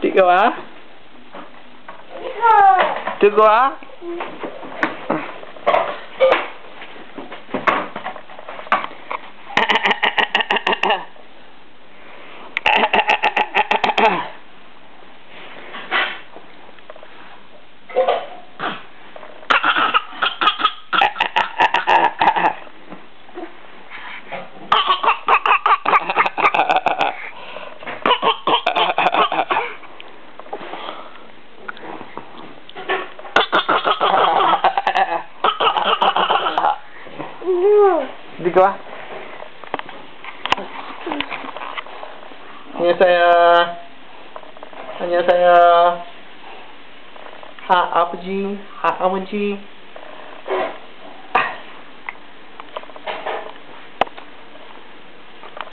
Tiga ah? Tiga ah? Di bawah. Hanya saya. Ha apa ji? Ha apa ji?